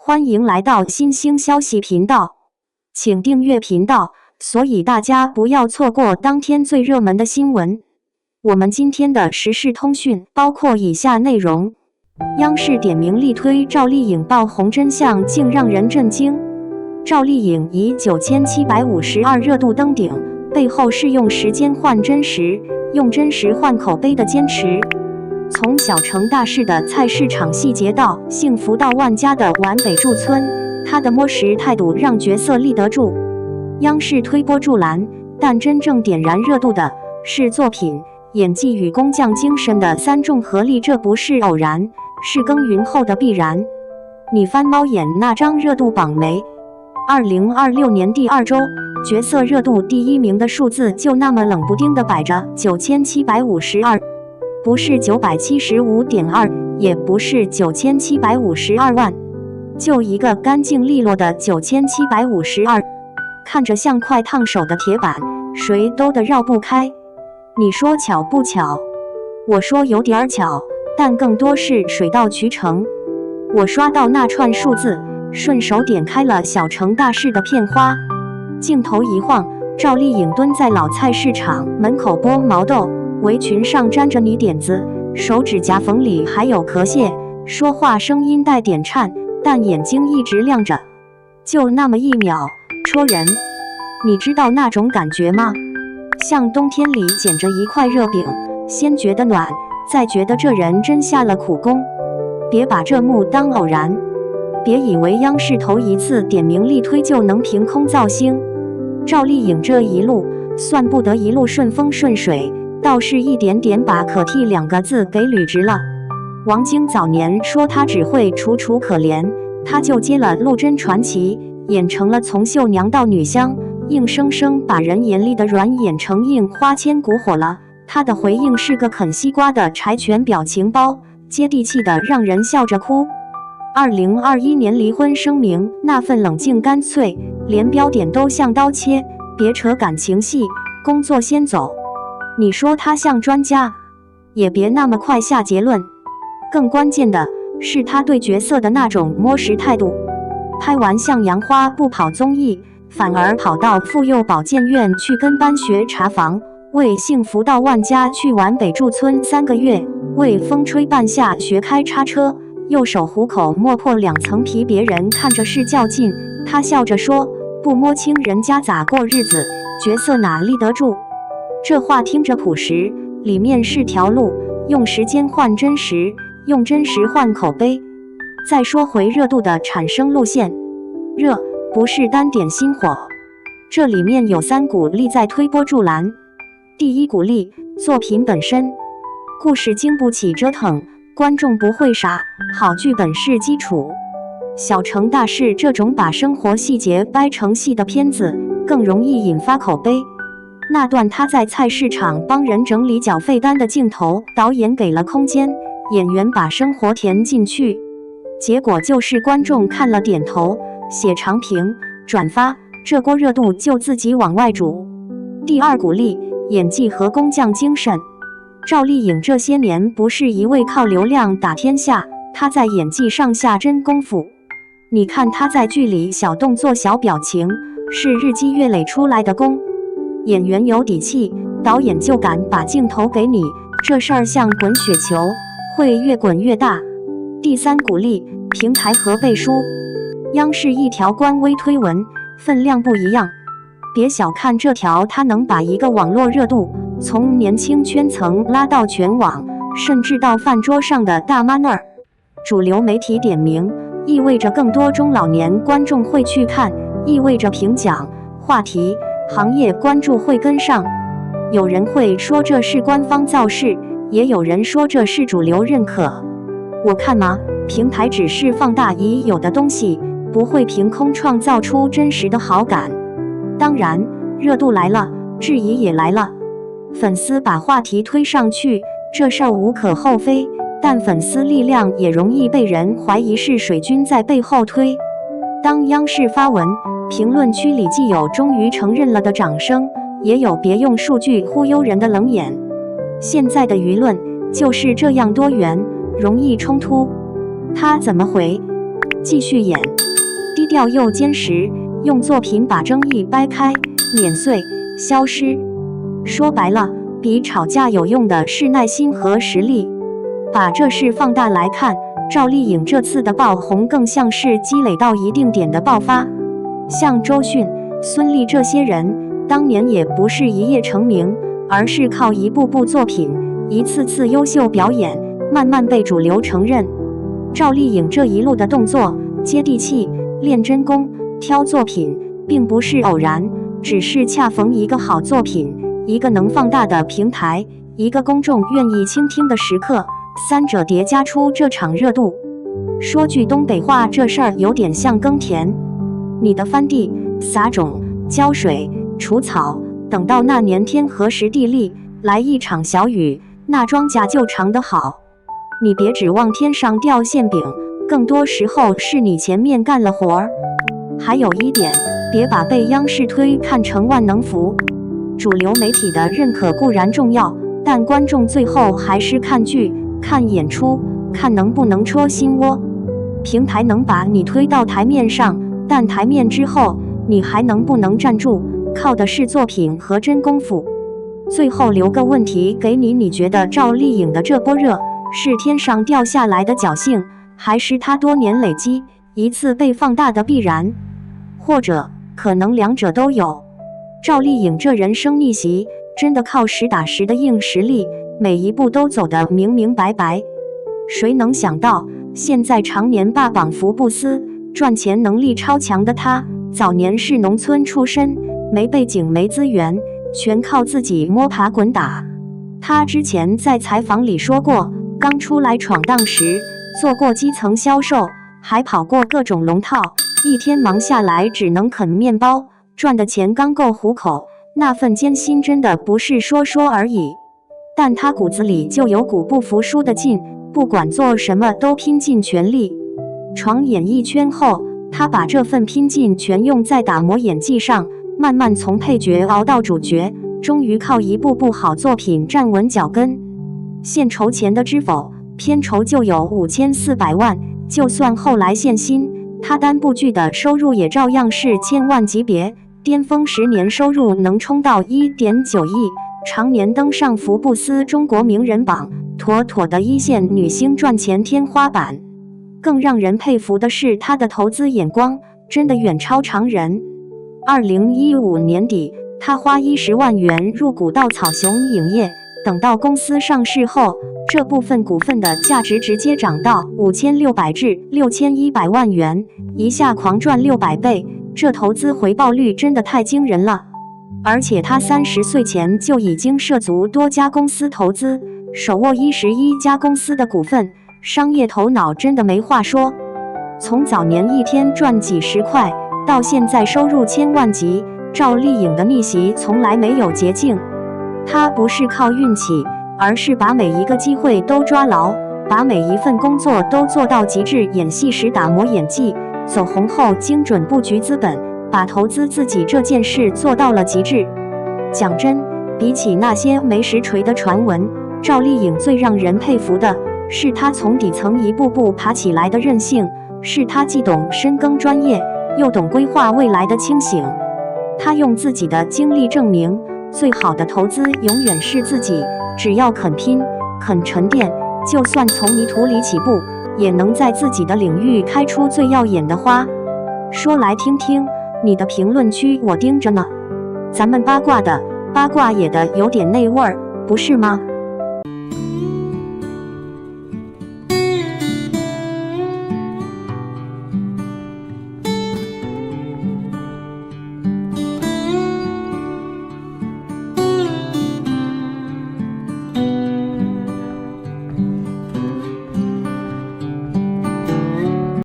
歡迎來到新興消息頻道，請訂閱頻道，所以大家不要錯過當天最熱門的新聞。我們今天的時事通訊包括以下內容：央視點名力推趙麗穎爆紅真相，竟讓人震驚。趙麗穎以9752熱度登頂，背後是用時間換真實，用真實換口碑的堅持。從小成大事的菜市場細節到幸福到萬家的皖北駐村，他的摸實態度讓角色立得住。央視推波助瀾，但真正點燃熱度的是作品、演技與工匠精神的三重合力，這不是偶然，是耕耘後的必然。你翻貓眼那張熱度榜沒？2026年第二周，角色熱度第一名的數字就那麼冷不丁地擺着9752。不是975.2，也不是9752萬，就一個乾淨利落的9752，看着像快燙手的鐵板，誰都得繞不開。你說巧不巧？我說有點巧，但更多是水到渠成。我刷到那串數字，順手點開了小成大事的片花，鏡頭一晃，趙麗穎蹲在老菜市場門口剝毛豆，圍裙上沾着泥點子，手指甲縫裡還有殼屑，說話聲音帶點顫，但眼睛一直亮着，就那麼一秒，戳人。你知道那種感覺嗎？像冬天裡撿着一塊熱餅，先覺得暖，再覺得這人真下了苦功。別把這幕當偶然，別以為央視頭一次點名力推就能憑空造星。趙麗穎這一路算不得一路順風順水，倒是一點點把可替兩個字給捋直了。王晶早年說他只會楚楚可憐，他就接了《陸貞傳奇》，演成了從秀娘到女香，硬生生把人眼裡的軟演成硬，花千骨火了。他的回應是個啃西瓜的柴犬表情包，接地氣的讓人笑着哭。2021年離婚聲明，那份冷靜乾脆，連標點都像刀切。別扯感情戲，工作先走。你說他像專家，也別那麼快下結論。更關鍵的是他對角色的那種摸實態度。拍完《向陽花》不跑綜藝，反而跑到婦幼保健院去跟班學查房，為幸福到萬家去皖北駐村3個月，為風吹半夏學開叉車，右手虎口磨破2層皮，別人看着是較勁，他笑着說，不摸清人家咋過日子，角色哪立得住。這話聽着樸實，裡面是條路，用時間換真實，用真實換口碑。再說回熱度的產生路線，熱不是單點心火，這裡面有3股力在推波助瀾。第一股力，作品本身，故事經不起折騰，觀眾不會傻，好劇本是基礎。小成大事這種把生活細節掰成戲的片子，更容易引發口碑。那段他在菜市場幫人整理繳費單的鏡頭，導演給了空間，演員把生活填進去，結果就是觀眾看了點頭，寫長評、轉發，這鍋熱度就自己往外煮。第二股力，演技和工匠精神。趙麗穎這些年不是一味靠流量打天下，她在演技上下真功夫。你看她在劇裡小動作小表情，是日積月累出來的功。演員有底氣，導演就敢把鏡頭給你，這事兒像滾雪球，會越滾越大。第三股力，平台和背書。央視一條官微推文，分量不一樣。別小看這條，它能把一個網絡熱度從年輕圈層拉到全網，甚至到飯桌上的大媽那兒。主流媒體點名，意味着更多中老年觀眾會去看，意味着評獎、話題、行業關注會跟上。有人會說這是官方造勢，也有人說這是主流認可。我看嘛，平台只是放大已有的東西，不會憑空創造出真實的好感。當然，熱度來了，質疑也來了。粉絲把話題推上去，這事兒無可厚非，但粉絲力量也容易被人懷疑是水軍在背後推。當央視發文，評論區裡既有終於承認了的掌聲，也有別用數據忽悠人的冷眼。現在的輿論就是這樣多元，容易衝突。他怎麼回？繼續演，低調又堅實，用作品把爭議掰開、碾碎、消失。說白了，比吵架有用的是耐心和實力。把這事放大來看，趙麗穎這次的爆紅更像是積累到一定點的爆發。像周迅、孫儷這些人，當年也不是一夜成名，而是靠一部部作品、一次次優秀表演，慢慢被主流承認。趙麗穎這一路的動作接地氣、練真功、挑作品，並不是偶然，只是恰逢一個好作品，一個能放大的平台，一個公眾願意傾聽的時刻，三者疊加出這場熱度。說句東北話，這事兒有點像耕田，你的翻地、撒種、澆水、除草，等到那年天和時地利，來一場小雨，那莊稼就長得好。你別指望天上掉餡餅，更多時候是你前面幹了活兒。還有一點，別把被央視推看成萬能符。主流媒體的認可固然重要，但觀眾最後還是看劇、看演出，看能不能戳心窩。平台能把你推到台面上，但台面之後，你還能不能站住，靠的是作品和真功夫。最後留個問題給你，你覺得趙麗穎的這波熱是天上掉下來的僥倖，還是她多年累積一次被放大的必然？或者可能兩者都有。趙麗穎這人生逆襲，真的靠實打實的硬實力，每一步都走得明明白白。誰能想到，現在常年霸榜福布斯，賺錢能力超強的她，早年是農村出身，沒背景沒資源，全靠自己摸爬滾打。她之前在採訪裡說過，剛出來闖蕩時，做過基層銷售，還跑過各種龍套，一天忙下來只能啃麵包，賺的錢剛夠糊口，那份艱辛真的不是說說而已。但他骨子裡就有股不服輸的勁，不管做什麼都拼盡全力。闖演藝圈後，他把這份拼勁全用在打磨演技上，慢慢從配角熬到主角，終於靠一部部好作品站穩腳跟。獻酬前的《知否》片酬就有5400萬，就算後來獻薪，他單部劇的收入也照樣是千萬級別，巔峰10年收入能衝到1.9億，常年登上福布斯中國名人榜，妥妥的一線女星賺錢天花板。更讓人佩服的是她的投資眼光，真的遠超常人。2015年底，她花10萬元入股稻草熊影業，等到公司上市後，這部分股份的價值直接漲到5600至6100萬元，一下狂賺600倍，這投資回報率真的太驚人了。而且他30歲前就已經涉足多家公司投資，手握11家公司的股份，商業頭腦真的沒話說。從早年一天賺幾十塊，到現在收入千萬級，趙麗穎的逆襲從來沒有捷徑。她不是靠運氣，而是把每一個機會都抓牢，把每一份工作都做到極致。演戲時打磨演技，走紅後精準布局資本，把投資自己這件事做到了極致。講真，比起那些沒實錘的傳聞，趙麗穎最讓人佩服的是她從底層一步步爬起來的韌性，是她既懂深耕專業，又懂規劃未來的清醒。她用自己的經歷證明，最好的投資永遠是自己，只要肯拼、肯沉澱，就算從泥土裡起步，也能在自己的領域開出最耀眼的花。說來聽聽，你的評論區我盯着呢。咱們八卦的，八卦也得有點那味兒，不是嗎？